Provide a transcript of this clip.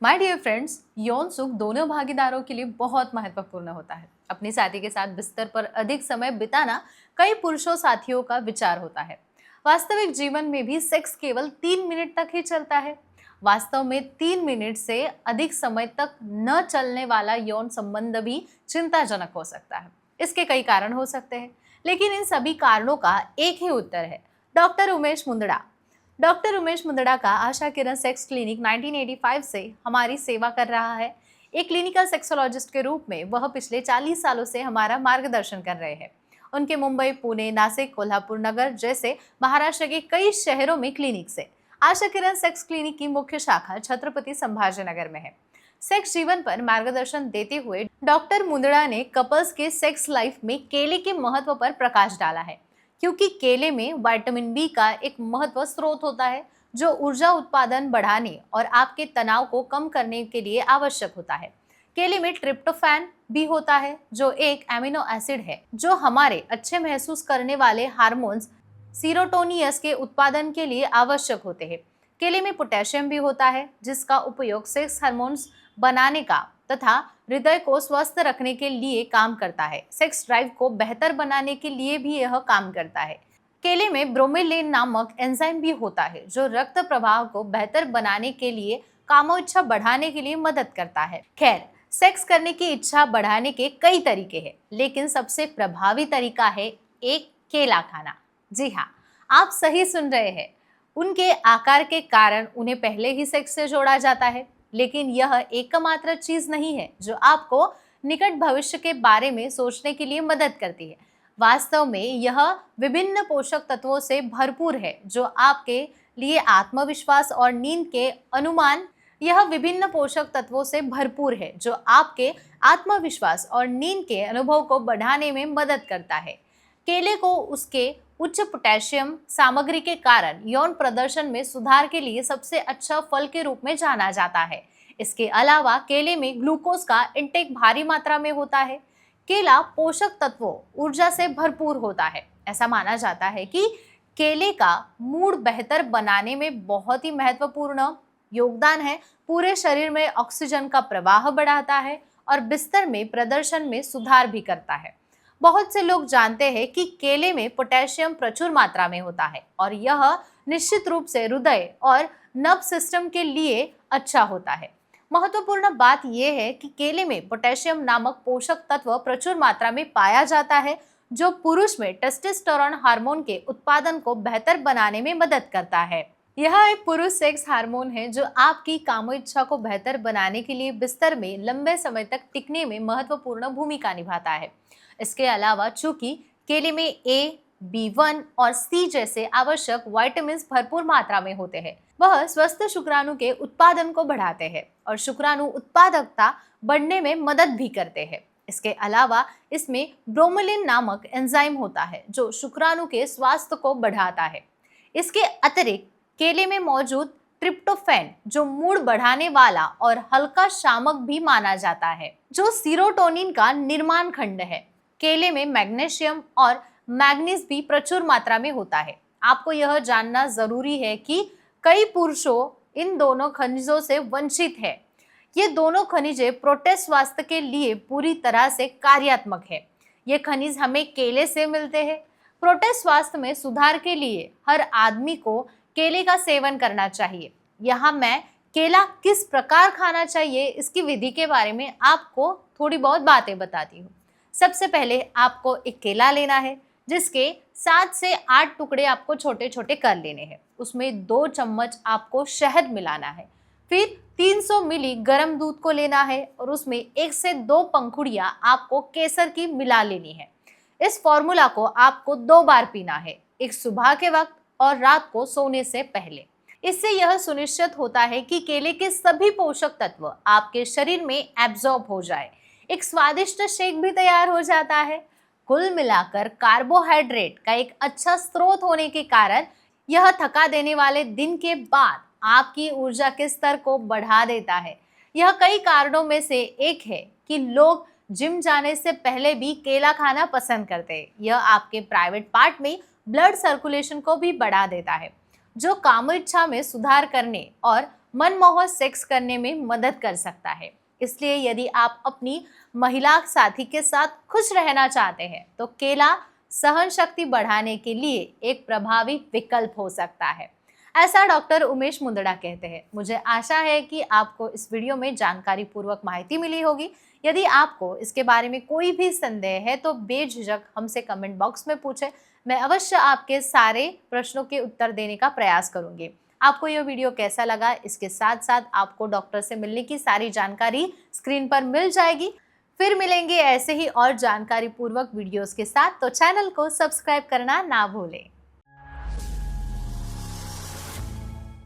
My dear friends, यौन सुख दोनों भागीदारों के लिए बहुत महत्वपूर्ण होता है। अपने साथी के साथ बिस्तर पर अधिक समय बिताना कई पुरुषों साथियों का विचार होता है। वास्तविक जीवन में भी सेक्स केवल 3 मिनट तक ही चलता है। वास्तव में 3 मिनट से अधिक समय तक न चलने वाला यौन संबंध भी चिंताजनक हो सकता है। इसके कई कारण हो सकते हैं, लेकिन इन सभी कारणों का एक ही उत्तर है। डॉक्टर उमेश मुंदड़ा का आशा किरण सेक्स क्लिनिक 1985 से हमारी सेवा कर रहा है। एक क्लिनिकल सेक्सोलॉजिस्ट के रूप में वह पिछले 40 सालों से हमारा मार्गदर्शन कर रहे हैं। उनके मुंबई, पुणे, नासिक, कोल्हापुर नगर जैसे महाराष्ट्र के कई शहरों में क्लिनिक से आशा किरण सेक्स क्लिनिक की मुख्य शाखा छत्रपति संभाजीनगर में है। सेक्स जीवन पर मार्गदर्शन देते हुए डॉक्टर मुंदड़ा ने कपल्स के सेक्स लाइफ में केले के महत्व पर प्रकाश डाला है, क्योंकि केले में विटामिन बी का एक महत्व स्रोत होता है जो ऊर्जा उत्पादन बढ़ाने और आपके तनाव को कम करने के लिए आवश्यक होता है। केले में ट्रिप्टोफैन भी होता है जो एक एमिनो एसिड है जो हमारे अच्छे महसूस करने वाले हार्मोन्स सीरोटोनियस के उत्पादन के लिए आवश्यक होते हैं। केले में पोटेशियम भी होता है जिसका उपयोग सेक्स हार्मोन्स बनाने का तथा हृदय को स्वस्थ रखने के लिए काम करता है। सेक्स ड्राइव को बेहतर बनाने के लिए भी यह काम करता है। केले में ब्रोमेलेन नामक एंजाइम भी होता है जो रक्त प्रवाह को बेहतर बनाने के लिए कामोच्छा बढ़ाने के लिए मदद करता है। खैर, सेक्स करने की इच्छा बढ़ाने के कई तरीके हैं, लेकिन सबसे प्रभावी तरीका है एक केला खाना। जी हाँ, आप सही सुन रहे हैं। उनके आकार के कारण उन्हें पहले ही सेक्स से जोड़ा जाता है, लेकिन यह एकमात्र चीज नहीं है जो आपको निकट भविष्य के बारे में सोचने के लिए मदद करती है। वास्तव में यह विभिन्न पोषक तत्वों से भरपूर है जो आपके लिए आत्मविश्वास और नींद के अनुमान यह विभिन्न पोषक तत्वों से भरपूर है जो आपके आत्मविश्वास और नींद के अनुभव को बढ़ाने में मदद करता है। केले को उसके उच्च पोटेशियम सामग्री के कारण यौन प्रदर्शन में सुधार के लिए सबसे अच्छा फल के रूप में जाना जाता है। इसके अलावा केले में ग्लूकोज का इंटेक भारी मात्रा में होता है। केला पोषक तत्वों ऊर्जा से भरपूर होता है। ऐसा माना जाता है कि केले का मूड बेहतर बनाने में बहुत ही महत्वपूर्ण योगदान है। पूरे शरीर में ऑक्सीजन का प्रवाह बढ़ाता है और बिस्तर में प्रदर्शन में सुधार भी करता है। बहुत से लोग जानते हैं कि केले में पोटेशियम प्रचुर मात्रा में होता है और यह निश्चित रूप से हृदय और नर्व सिस्टम के लिए अच्छा होता है। महत्वपूर्ण बात यह है कि केले में पोटेशियम नामक पोषक तत्व प्रचुर मात्रा में पाया जाता है जो पुरुष में टेस्टोस्टेरोन हार्मोन के उत्पादन को बेहतर बनाने में मदद करता है। यह एक पुरुष सेक्स हार्मोन है जो आपकी कामोच्छा को बेहतर बनाने के लिए बिस्तर में लंबे समय तक टिकने में महत्वपूर्ण भूमिका निभाता है। इसके अलावा चूंकि केले में ए, B1 और C जैसे आवश्यक विटामिन भरपूर मात्रा में होते हैं, वह स्वस्थ शुक्राणु के उत्पादन को बढ़ाते हैं और शुक्राणु उत्पादकता बढ़ने में मदद भी करते हैं। इसके अलावा इसमें ब्रोमेलिन नामक एंजाइम होता है जो शुक्राणु के स्वास्थ्य को बढ़ाता है। इसके अतिरिक्त केले में मौजूद ट्रिप्टोफैन जो मूड बढ़ाने वाला और हल्का शामक भी माना जाता है जो सीरोटोनिन का निर्माण खंड है। केले में मैग्नीशियम और मैग्नीज भी प्रचुर मात्रा में होता है। आपको यह जानना जरूरी है कि कई पुरुषों इन दोनों खनिजों से वंचित है। ये दोनों खनिजें प्रोटेस्ट स्वास्थ्य के लिए पूरी तरह से कार्यात्मक है। ये खनिज हमें केले से मिलते हैं। प्रोटेस्ट स्वास्थ्य में सुधार के लिए हर आदमी को केले का सेवन करना चाहिए। यहाँ मैं केला किस प्रकार खाना चाहिए इसकी विधि के बारे में आपको थोड़ी बहुत बातें बताती हूँ। सबसे पहले आपको एक केला लेना है जिसके 7 से 8 टुकड़े आपको छोटे छोटे कर लेने हैं। उसमें 2 चम्मच आपको शहद मिलाना है। फिर 300 मिली गर्म दूध को लेना है और उसमें 1 से 2 पंखुड़ियाँ आपको केसर की मिला लेनी है। इस फॉर्मूला को आपको 2 बार पीना है, एक सुबह के वक्त और रात को सोने से पहले। इससे यह सुनिश्चित होता है कि केले के सभी पोषक तत्व आपके शरीर में एब्जॉर्ब हो जाए। एक स्वादिष्ट शेक भी तैयार हो जाता है। कुल मिलाकर कार्बोहाइड्रेट का एक अच्छा स्रोत होने के कारण यह थका देने वाले दिन के बाद आपकी ऊर्जा के स्तर को बढ़ा देता है। यह कई कारणों में से एक है कि लोग जिम जाने से पहले भी केला खाना पसंद करते हैं। यह आपके प्राइवेट पार्ट में ब्लड सर्कुलेशन को भी बढ़ा देता है जो कामोच्छा में सुधार करने और मनमोहक सेक्स करने में मदद कर सकता है। इसलिए यदि आप अपनी महिला साथी के साथ खुश रहना चाहते हैं तो केला सहन शक्ति बढ़ाने के लिए एक प्रभावी विकल्प हो सकता है, ऐसा डॉक्टर उमेश मुंदड़ा कहते हैं। मुझे आशा है कि आपको इस वीडियो में जानकारी पूर्वक माहिती मिली होगी। यदि आपको इसके बारे में कोई भी संदेह है तो बेझिझक हमसे कमेंट बॉक्स में पूछें। मैं अवश्य आपके सारे प्रश्नों के उत्तर देने का प्रयास करूंगी। आपको यह वीडियो कैसा लगा, इसके साथ साथ आपको डॉक्टर से मिलने की सारी जानकारी स्क्रीन पर मिल जाएगी। फिर मिलेंगे ऐसे ही और जानकारी पूर्वक वीडियोस के साथ, तो चैनल को सब्सक्राइब करना ना भूलें।